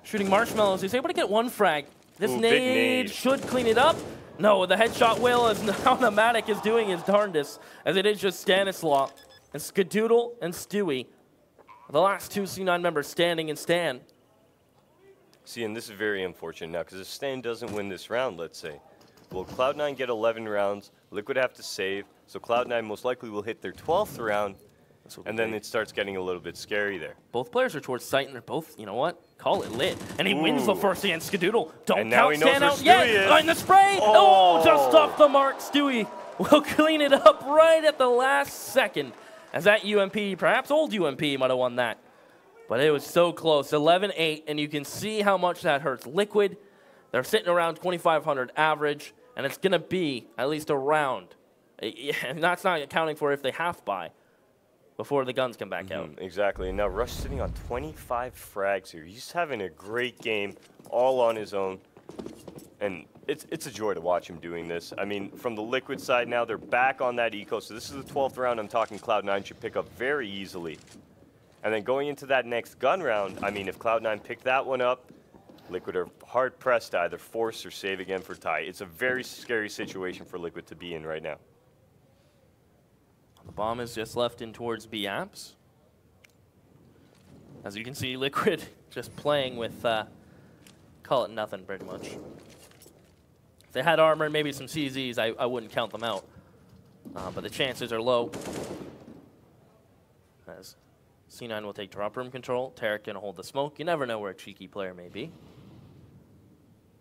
Shooting marshmallows. He's able to get 1 frag. This nade should clean it up. No, the headshot whale is automatic is doing his darndest, as it is just Stanislaw and Skadoodle and Stewie. The last 2 C9 members standing and Stan. See, and this is very unfortunate now, because if Stan doesn't win this round, let's say, will Cloud9 get 11 rounds? Liquid have to save, so Cloud9 most likely will hit their 12th round, And then it starts getting a little bit scary there. Both players are towards site, and they're both, you know what? Call it lit. And he wins the first against Skadoodle. Don't count stand out yet. And the spray. Oh, just off the mark. Stewie will clean it up right at the last second. As that UMP, perhaps old UMP, might have won that. But it was so close. 11-8, and you can see how much that hurts. Liquid, they're sitting around 2,500 average, and it's going to be at least a round. And that's not accounting for if they half buy before the guns come back out. Exactly. And now Rush sitting on 25 frags here. He's having a great game all on his own. And it's a joy to watch him doing this. I mean, from the Liquid side now, they're back on that eco. So this is the 12th round. I'm talking Cloud9 should pick up very easily. And then going into that next gun round, I mean, if Cloud9 picked that one up, Liquid are hard-pressed to either force or save again for tie. It's a very scary situation for Liquid to be in right now. The bomb is just left in towards B apps. As you can see, Liquid just playing with, call it nothing pretty much. If they had armor and maybe some CZs, I wouldn't count them out. But the chances are low. As C9 will take drop room control, Tarek gonna hold the smoke. You never know where a cheeky player may be.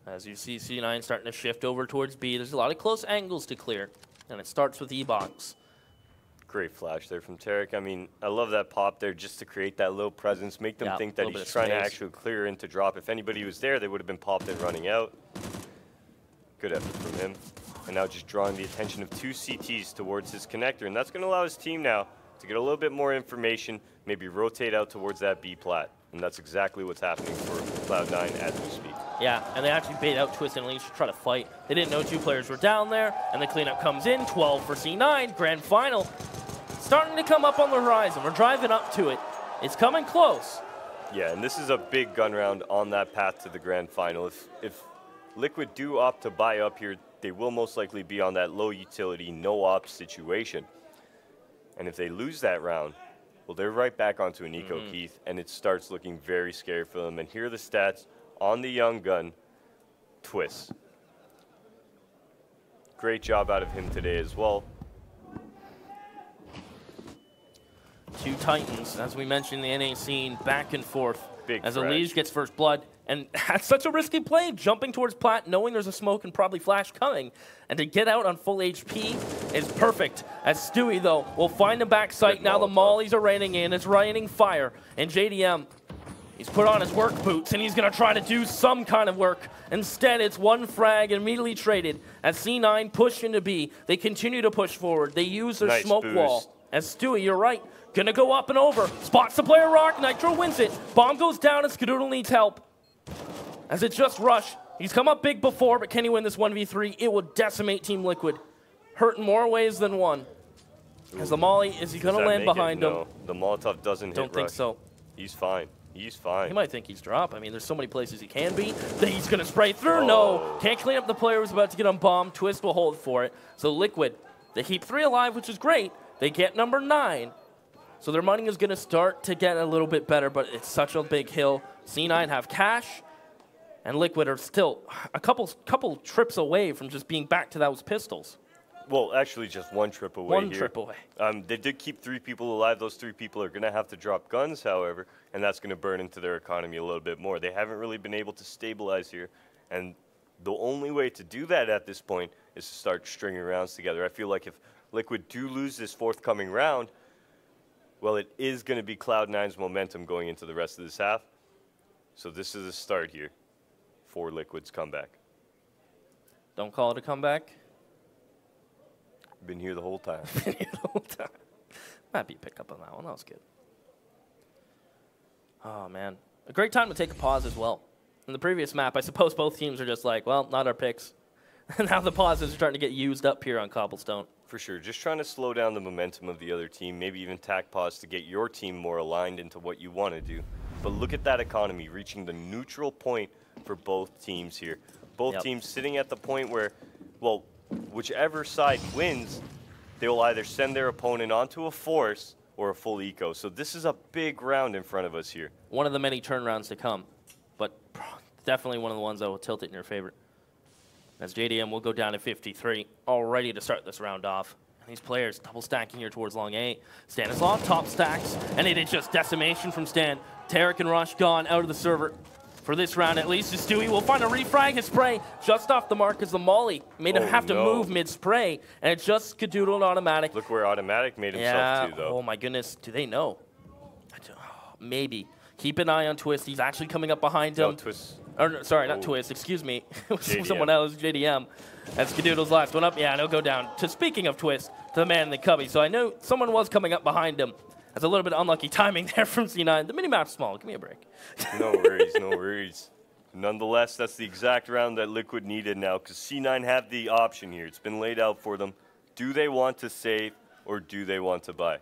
As you see C9 starting to shift over towards B, there's a lot of close angles to clear. And it starts with E-Box. Great flash there from Tarek. I mean, I love that pop there just to create that little presence, make them think that he's trying to actually clear into drop. If anybody was there, they would have been popped and running out. Good effort from him. And now just drawing the attention of two CTs towards his connector. And that's going to allow his team now to get a little bit more information, maybe rotate out towards that B plat. And that's exactly what's happening for Cloud9 as we speak. Yeah, and they actually bait out Twist and Leash to try to fight. They didn't know two players were down there, and the cleanup comes in. 12 for C9, grand final. Starting to come up on the horizon. We're driving up to it. It's coming close. Yeah, and this is a big gun round on that path to the grand final. If Liquid do opt to buy up here, they will most likely be on that low utility, no ops situation. And if they lose that round, well, they're right back onto an eco, Keith, and it starts looking very scary for them. And here are the stats on the young gun, Twist. Great job out of him today as well. Two Titans, as we mentioned, the NA scene, back and forth. Big as Elige gets first blood, and that's such a risky play, jumping towards plat, knowing there's a smoke and probably flash coming. And to get out on full HP is perfect. As Stewie, though, will find the back site. Now the mollies are raining in. It's raining fire. And JDM, he's put on his work boots, and he's going to try to do some kind of work. Instead, it's one frag immediately traded. As C9 push into B, they continue to push forward. They use their smoke wall. As Stewie, you're right, gonna go up and over. Spots the player rock, Nitro wins it. Bomb goes down and Skadoodle needs help. As it's just Rush. He's come up big before, but can he win this 1v3? It will decimate Team Liquid. Hurt in more ways than one. As the Molly, is he gonna land behind him? No, the Molotov doesn't hit Rush. Don't think so. He's fine. He's fine. He might think he's drop. I mean, there's so many places he can be. That he's gonna spray through. No, can't clean up the player who's about to get on bomb. Twist will hold for it. So Liquid, they keep 3 alive, which is great. They get number 9. So their money is going to start to get a little bit better, but it's such a big hill. C9 have cash, and Liquid are still a couple trips away from just being back to those pistols. Well, actually just one trip away One trip away. They did keep 3 people alive. Those 3 people are going to have to drop guns, however, and that's going to burn into their economy a little bit more. They haven't really been able to stabilize here, and the only way to do that at this point is to start stringing rounds together. I feel like if Liquid do lose this forthcoming round, well, it is going to be Cloud9's momentum going into the rest of this half. So this is a start here for Liquid's comeback. Don't call it a comeback. Been here the whole time. Been here the whole time. Happy pick up on that one. That was good. Oh, man. A great time to take a pause as well. In the previous map, I suppose both teams are just like, well, not our picks. And now the pauses are starting to get used up here on Cobblestone. For sure. Just trying to slow down the momentum of the other team, maybe even tack pause to get your team more aligned into what you want to do. But look at that economy reaching the neutral point for both teams here. Both teams sitting at the point where, well, whichever side wins, they will either send their opponent onto a force or a full eco. So this is a big round in front of us here. One of the many turnarounds to come, but definitely one of the ones that will tilt it in your favor. As JDM will go down to 53, all ready to start this round off. These players double stacking here towards long A. Stanislav top stacks, and it is just decimation from Stan. Tarek and Rush gone out of the server for this round at least. Stewie will find a refrag. His spray just off the mark as the molly made him have to move mid-spray, and it just cadoodled automatic. Look where automatic made himself too, though. Oh my goodness, do they know? Maybe. Keep an eye on Twist. He's actually coming up behind him. No, Twist. Or, sorry, not Twist. Excuse me. Someone else, JDM. That's Skadoodle's last one up. Yeah, and he'll go down. Speaking of Twist, to the man in the cubby. So I know someone was coming up behind him. That's a little bit unlucky timing there from C9. The minimap's small. Give me a break. No worries, no worries. Nonetheless, that's the exact round that Liquid needed now, because C9 have the option here. It's been laid out for them. Do they want to save, or do they want to buy?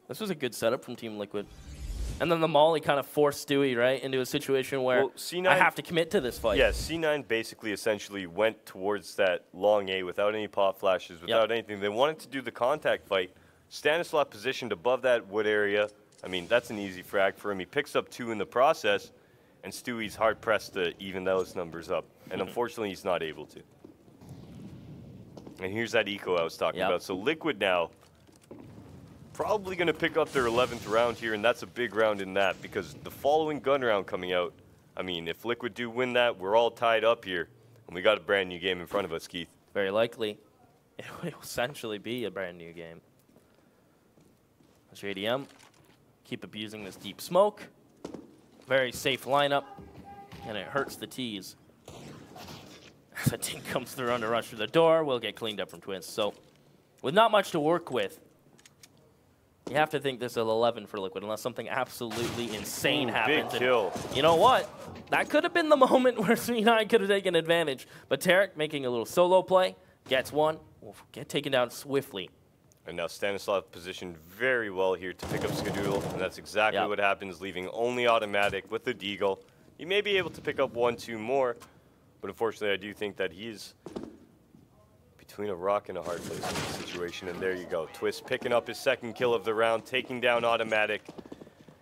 This was a good setup from Team Liquid. And then the molly kind of forced Stewie, right, into a situation where C9, I have to commit to this fight. Yeah, C9 basically essentially went towards that long A without any pop flashes, without anything. They wanted to do the contact fight. Stanislav positioned above that wood area. I mean, that's an easy frag for him. He picks up 2 in the process, and Stewie's hard-pressed to even those numbers up. And unfortunately, he's not able to. And here's that eco I was talking about. So Liquid now probably going to pick up their 11th round here, and that's a big round in that, because the following gun round coming out, I mean, if Liquid do win that, we're all tied up here, and we got a brand new game in front of us, Keith. Very likely. It will essentially be a brand new game. JDM, keep abusing this deep smoke. Very safe lineup, and it hurts the T's. As a team comes through under rush through the door, we'll get cleaned up from Twist. So, with not much to work with, you have to think this is 11 for Liquid, unless something absolutely insane happens. Big kill. You know what? That could have been the moment where C9 could have taken advantage. But Tarek making a little solo play, gets one, will get taken down swiftly. And now Stanislav positioned very well here to pick up Skadoodle, and that's exactly what happens, leaving only automatic with the deagle. He may be able to pick up 1, 2 more, but unfortunately I do think that he's between a rock and a hard place in this situation, and there you go. Twist picking up his 2nd kill of the round, taking down automatic,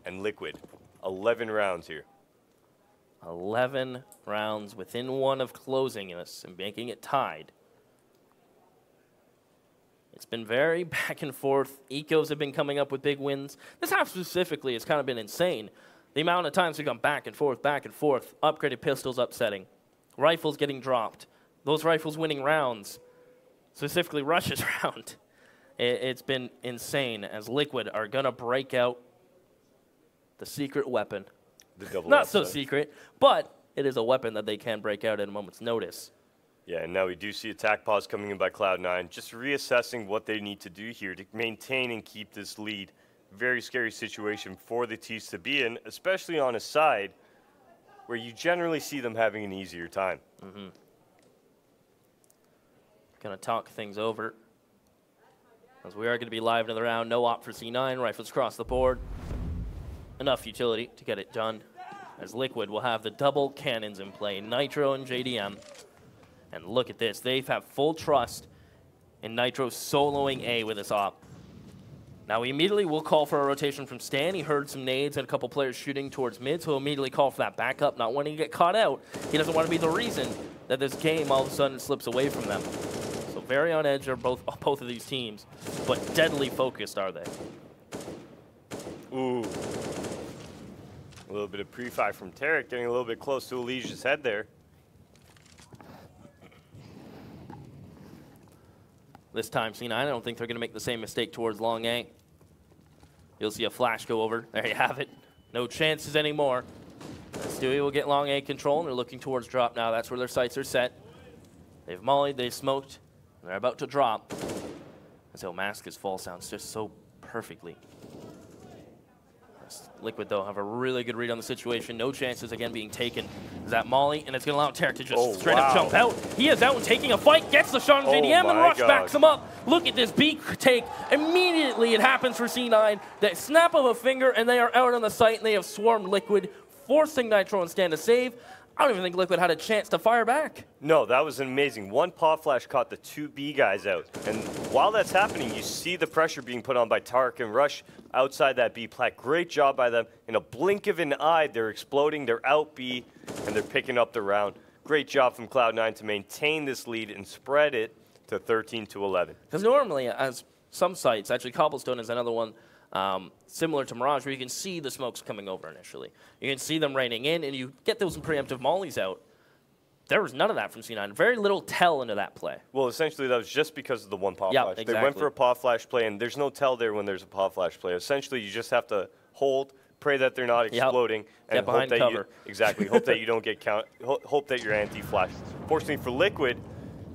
and Liquid. 11 rounds here. 11 rounds within 1 of closing this and making it tied. It's been very back and forth. Ecos have been coming up with big wins. This half specifically has kind of been insane. The amount of times we've gone back and forth, upgraded pistols upsetting, rifles getting dropped, those rifles winning rounds, specifically Rush's round. It's been insane as Liquid are going to break out the secret weapon. The double Not so secret, but it is a weapon that they can break out at a moment's notice. Yeah, and now we do see attack pause coming in by Cloud9, just reassessing what they need to do here to maintain and keep this lead. Very scary situation for the T's to be in, especially on a side where you generally see them having an easier time. Gonna talk things over, as we are going to be live into the round. No op for C9, rifles across the board. Enough utility to get it done, as Liquid will have the double cannons in play, Nitro and JDM. And look at this. They have full trust in Nitro soloing A with this op. Now, we immediately will call for a rotation from Stan. He heard some nades and a couple players shooting towards mid, so he'll immediately call for that backup, not wanting to get caught out. He doesn't want to be the reason that this game all of a sudden slips away from them. So very on edge are both of these teams, but deadly focused are they. Ooh. A little bit of pre-fire from Tarek, getting a little bit close to Elijah's head there. This time, C9, I don't think they're going to make the same mistake towards long A. You'll see a flash go over. There you have it. No chances anymore. Stewie will get long A control, and they're looking towards drop now. That's where their sights are set. They've mollied, they've smoked, and they're about to drop. As Maska's fall sounds just so perfectly. Liquid, though, have a really good read on the situation. No chances, again, being taken. Is that molly, and it's going to allow Tarek to just straight up jump out. He is out and taking a fight, gets the shot on JDM, and Rush backs him up. Look at this beat take. Immediately, it happens for C9. That snap of a finger, and they are out on the site, and they have swarmed Liquid, forcing Nitro and Stan to save. I don't even think Liquid had a chance to fire back. No, that was amazing. One pop flash caught the 2 B guys out. And while that's happening, you see the pressure being put on by Tarek and Rush outside that B plat. Great job by them. In a blink of an eye, they're exploding, they're out B, and they're picking up the round. Great job from Cloud9 to maintain this lead and spread it to 13-11. Because normally, as some sites, actually Cobblestone is another one similar to Mirage, where you can see the smokes coming over initially. You can see them raining in, and you get those preemptive mollies out. There was none of that from C9. Very little tell into that play. Well, essentially, that was just because of the one pop flash. Exactly. They went for a pop flash play, and there's no tell there when there's a pop flash play. Essentially, you just have to hold, pray that they're not exploding, and hope that cover. Hope that you don't get hope that you're anti-flash. Fortunately for Liquid,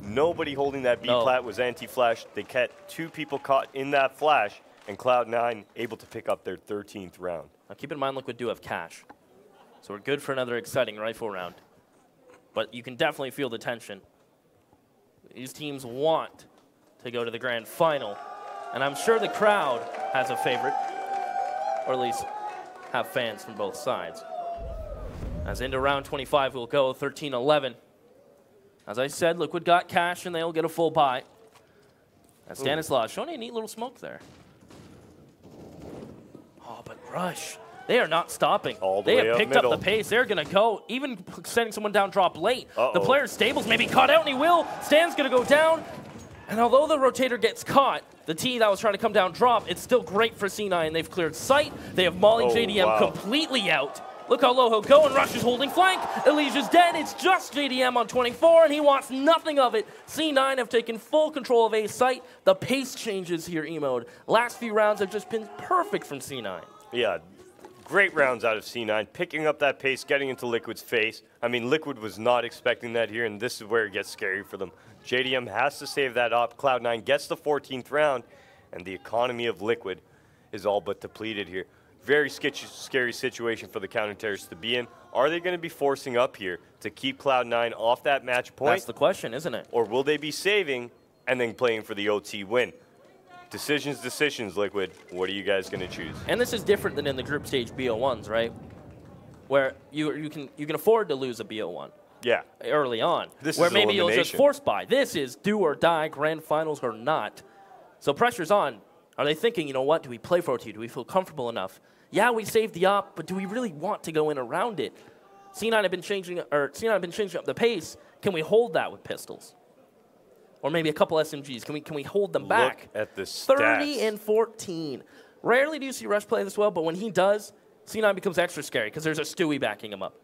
nobody holding that B plat was anti-flash. They kept 2 people caught in that flash, and Cloud9 able to pick up their 13th round. Now keep in mind, Liquid do have cash, so we're good for another exciting rifle round. But you can definitely feel the tension. These teams want to go to the grand final, and I'm sure the crowd has a favorite, or at least have fans from both sides. As into round 25 we'll go, 13-11. As I said, Liquid got cash, and they'll get a full buy. As Stanislaus showing a neat little smoke there. Oh, but Rush, they are not stopping. They have picked up the pace. They're going to go, even sending someone down drop late. The player's stables maybe caught out, and he will. Stan's going to go down. And although the rotator gets caught, the T that was trying to come down drop, it's still great for C9. They've cleared sight. They have Molly JDM completely out. Look how low he'll go, and Rush is holding flank. Elysia's dead. It's just JDM on 24, and he wants nothing of it. C9 have taken full control of A site. The pace changes here, Emode. Last few rounds have just been perfect from C9. Yeah, great rounds out of C9, picking up that pace, getting into Liquid's face. I mean, Liquid was not expecting that here, and this is where it gets scary for them. JDM has to save that up. Cloud9 gets the 14th round, and the economy of Liquid is all but depleted here. Very scary situation for the counter-terrorists to be in. Are they going to be forcing up here to keep Cloud9 off that match point? That's the question, isn't it? Or will they be saving and then playing for the OT win? Decisions, Liquid. What are you guys going to choose? And this is different than in the group stage BO1s, right? Where you can afford to lose a BO1. Yeah. Early on. This where is maybe you'll just elimination. force buy. This is do or die, grand finals or not. So pressure's on. Are they thinking, you know what, do we play for OT? Do we feel comfortable enough? Yeah, we saved the op, but do we really want to go in around it? C9 have been changing up the pace. Can we hold that with pistols? Or maybe a couple SMGs. Can we hold them back? Look at the stats. 30 and 14. Rarely do you see Rush play this well, but when he does, C9 becomes extra scary because there's a Stewie backing him up.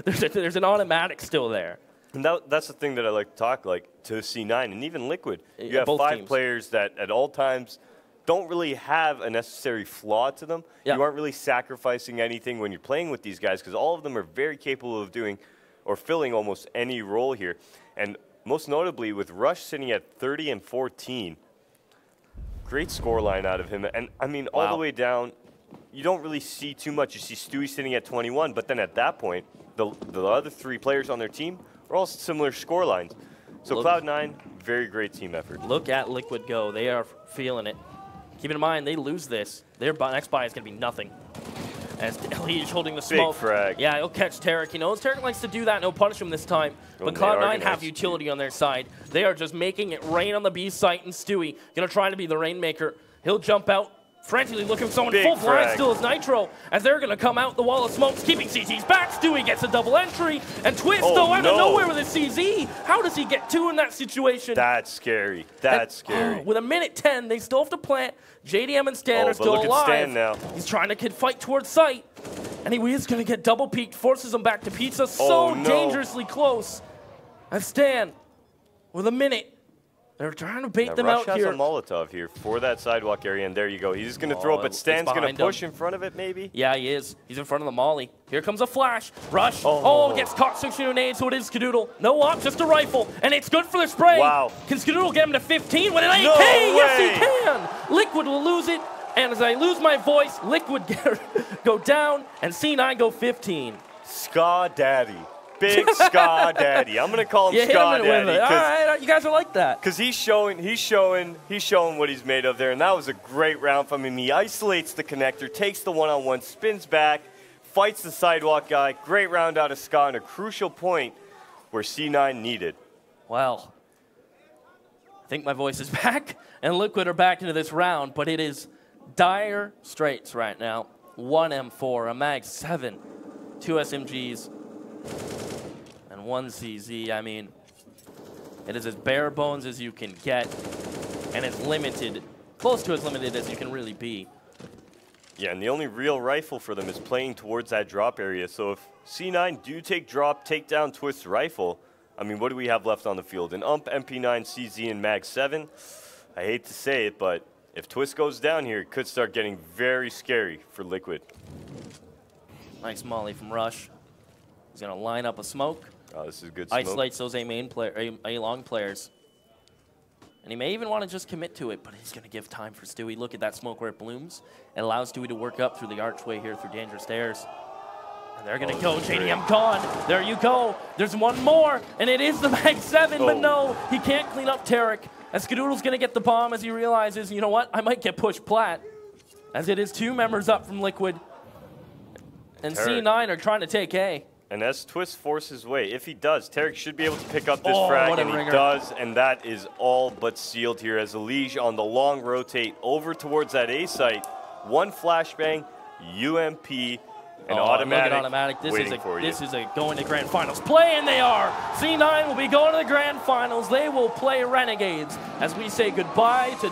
there's an automatic still there. And that's the thing that I like to talk to C9 and even Liquid. You have both 5 teams. players that at all times don't really have a necessary flaw to them. You aren't really sacrificing anything when you're playing with these guys because all of them are very capable of doing or filling almost any role here. And most notably with Rush sitting at 30 and 14, great scoreline out of him. And I mean, all the way down, you don't really see too much. You see Stewie sitting at 21, but then at that point, the other 3 players on their team are all similar scorelines. So Cloud9, very great team effort. Look at Liquid go. They are feeling it. Keep in mind, they lose this. Their next buy is going to be nothing. As Elige holding the smoke. Big frag. Yeah, he'll catch Tarek. He knows Tarek likes to do that. No punish him this time. But Cloud9 have utility on their side. They are just making it rain on the B site, and Stewie going to try to be the rainmaker. He'll jump out, frantically looking for someone. Full blind still is Nitro, as they're going to come out the wall of smokes, keeping CZ's back. Stewie gets a double entry, and Twist, though, out of nowhere with a CZ. How does he get 2 in that situation? That's scary. That's scary. With a minute 10, they still have to plant. JDM and Stan are still alive. Look at Stan now. He's trying to fight towards sight, and he is going to get double peeked, forces him back to pizza. Dangerously close. And Stan, with a minute, they're trying to bait them out Rush here. has a Molotov here for that sidewalk area, and there you go. He's going to throw it, but Stan's going to push in front of it, maybe? Yeah, he is. He's in front of the molly. Here comes a flash. Rush. Gets caught switching to an aid, so it is Skadoodle. No op, just a rifle, and it's good for the spray. Wow. Can Skadoodle get him to 15 with an AK? No way. Yes, he can. Liquid will lose it, and as I lose my voice, Liquid go down, and C9 go 15. Ska Daddy. Big Ska Daddy. I'm going to call him Ska Daddy. All right, you guys are like that. Because he's showing what he's made of there, and that was a great round from him. He isolates the connector, takes the one-on-one, spins back, fights the sidewalk guy. Great round out of Ska, and a crucial point where C9 needed. Well, I think my voice is back, and Liquid are back into this round, but it is dire straits right now. 1 M4, a Mag 7, 2 SMGs, and 1 CZ. I mean, It is as bare bones as you can get, and it's limited, close to as limited as you can really be. Yeah, and the only real rifle for them is playing towards that drop area. So if C9 do take drop, take down Twist's rifle, I mean, what do we have left on the field? An UMP, MP9, CZ, and Mag 7. I hate to say it, but if Twist goes down here, it could start getting very scary for Liquid. Nice molly from Rush. He's going to line up a smoke. Oh, this is good smoke. Isolates those A-long players. And he may even want to just commit to it, but he's going to give time for Stewie. Look at that smoke where it blooms. It allows Stewie to work up through the archway here through Danger Stairs. And they're going to go. JDM gone. There you go. There's one more, and it is the Mag 7, but no, he can't clean up Tarek. As Skadoodle's going to get the bomb as he realizes, you know what, I might get pushed plat. As it is 2 members up from Liquid. And Tarek. C9 are trying to take A. And as Twist forces his way, if he does, Tarek should be able to pick up this frag, and he does, and that is all but sealed here as Elige on the long rotate over towards that A site. One flashbang, UMP, and automatic. Look at automatic. This is a going to grand finals play, and they are. C9 will be going to the grand finals. They will play Renegades as we say goodbye to